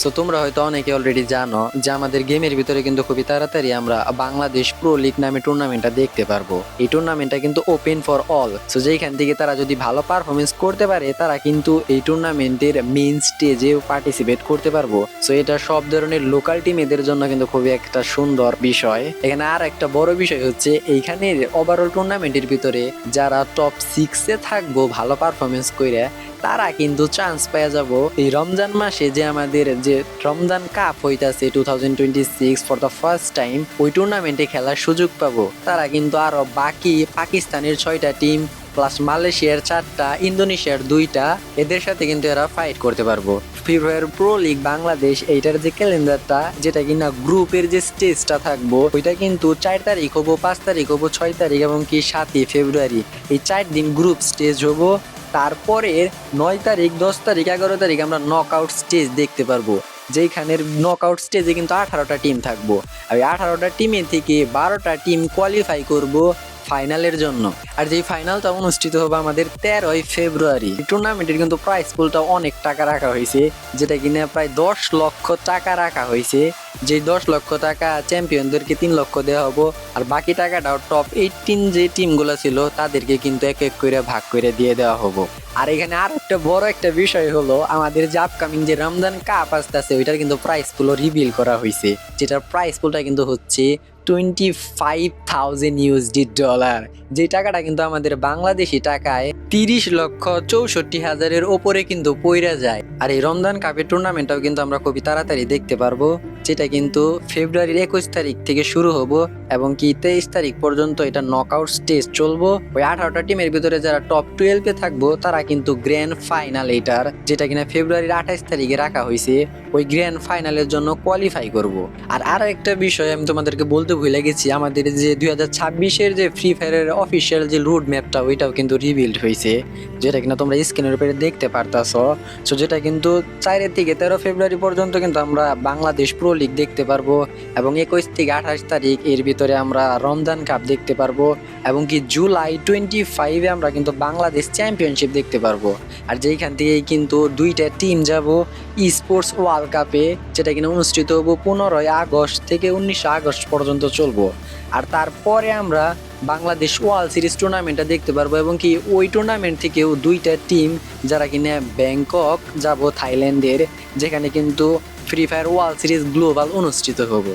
So তোমরা হয়তো অনেকে অলরেডি জানো যে আমাদের গেমের ভিতরে কিন্তু খুবই তাড়াতাড়ি আমরা বাংলাদেশ প্রো লিগ নামে টুর্নামেন্টটা দেখতে পারবো। এই টুর্নামেন্টটা কিন্তু ওপেন ফর অল। সো যেখান থেকে তারা যদি ভালো পারফরমেন্স করতে পারে তারা কিন্তু এই টুর্নামেন্টের মেইন স্টেজে পার্টিসিপেট করতে পারবো। সো এটা সব ধরনের লোকাল টিম এদের জন্য কিন্তু খুবই একটা সুন্দর বিষয়। এখানে আর একটা বড় বিষয় হচ্ছে এইখানে ওভারঅল টুর্নামেন্টের ভিতরে যারা টপ 6-এ থাকবো ভালো পারফরমেন্স করে তারা কিন্তু চান্স পেয়ে যাব এই রমজান মাসে যে আমাদের যে রমজান কাপ হইতাছে 2026 ফর দ্য ফার্স্ট টাইম, ওই টুর্নামেন্টে খেলার সুযোগ পাবো। তারা কিন্তু আরো বাকি পাকিস্তানের 6টা টিম প্লাস মালয়েশিয়ার 4টা, ইন্দোনেশিয়ার 2টা, এদের সাথে কিন্তু এরা ফাইট করতে পারবো। Free fire pro league Bangladesh এইটার যে ক্যালেন্ডারটা, যেটা কিনা গ্রুপের যে স্টেজটা থাকবো ওইটা কিন্তু 4 তারিখ হবো, 5 তারিখ হবো, 6 তারিখ এবং কি 7ই ফেব্রুয়ারি, এই 4 দিন গ্রুপ স্টেজ হবো। তারপরে 9 তারিখ, 10 তারিখ, 11 তারিখ আমরা নক আউট স্টেজ দেখতে পারবো, যেখানের নক আউট স্টেজে কিন্তু 18টা টিম থাকবো। আর এই 18টা টিমের থেকে 12টা টিম কোয়ালিফাই করব ফাইনালের জন্য। আর যেই ফাইনালটা অনুষ্ঠিত হবে আমাদের 13ই ফেব্রুয়ারি। টুর্নামেন্টের কিন্তু প্রাইস পুলটা অনেক টাকা রাখা হয়েছে, যেটা কিনা প্রায় 10 লক্ষ টাকা রাখা হয়েছে। যে 10 লক্ষ টাকা চ্যাম্পিয়নদেরকে 3 লক্ষ দেওয়া হবো, আর বাকি টাকাটাও টপ 18 যে টিমগুলো ছিল তাদেরকে কিন্তু এক এক করে ভাগ করে দিয়ে দেওয়া হবো। আর এখানে আর একটা বড় একটা বিষয় হলো আমাদের যে আপকামিং যে রমজান কাপ আসতেছে ওইটার কিন্তু প্রাইস পুলও রিভিল করা হয়েছে, যেটার প্রাইস পুলটা কিন্তু হচ্ছে $25,000, যে টাকাটা কিন্তু আমাদের বাংলাদেশি টাকায় 30,64,000-এর ওপরে কিন্তু পইরা যায়। আর এই রমজান কাপের টুর্নামেন্টটাও কিন্তু আমরা খুবই তাড়াতাড়ি দেখতে পারবো, যেটা কিন্তু ফেব্রুয়ারির 21 তারিখ থেকে শুরু হবো এবং কি 23 তারিখ পর্যন্ত এটা নকআউট স্টেজ চলবো। ওই 18টা টিমের ভিতরে যারা টপ 12-এ থাকবো তারা কিন্তু গ্র্যান্ড ফাইনাল, এটার যেটা কিনা ফেব্রুয়ারির 28 তারিখে রাখা হয়েছে, ওই গ্র্যান্ড ফাইনালের জন্য কোয়ালিফাই করব। আর আরো একটা বিষয় আমি তোমাদেরকে বলতে ভুলে গেছি, আমাদের যে 2026-এর যে ফ্রি ফায়ারের অফিসিয়াল যে রুট ম্যাপটা ওইটাও কিন্তু রিবিল্ড হয়েছে, যেটা কিনা তোমরা স্ক্রিনের উপরে দেখতে পারতাছো। সো যেটা কিন্তু 4 থেকে 13 ফেব্রুয়ারি পর্যন্ত কিন্তু আমরা বাংলাদেশ প্রো লিগ দেখতে পারবো এবং 21 থেকে 28 তারিখ এর ভিতরে আমরা রমজান কাপ দেখতে পারবো এবং কি জুলাই 25-এ আমরা কিন্তু বাংলাদেশ চ্যাম্পিয়নশিপ দেখতে পারবো। আর যেইখান থেকেই কিন্তু 2টা টিম যাব ই স্পোর্টস ওয়ার্ল্ড কাপে, যেটা কিনা অনুষ্ঠিত হবো 15ই আগস্ট থেকে 19 আগস্ট পর্যন্ত চলবো। আর তারপরে আমরা বাংলাদেশ ওয়ার্ল্ড সিরিজ টুর্নামেন্টটা দেখতে পারবো এবং কি ওই টুর্নামেন্ট থেকেও 2টা টিম যারা কিনা ব্যাংকক যাব থাইল্যান্ডের, যেখানে কিন্তু free fire world series global অনুষ্ঠিত হবো।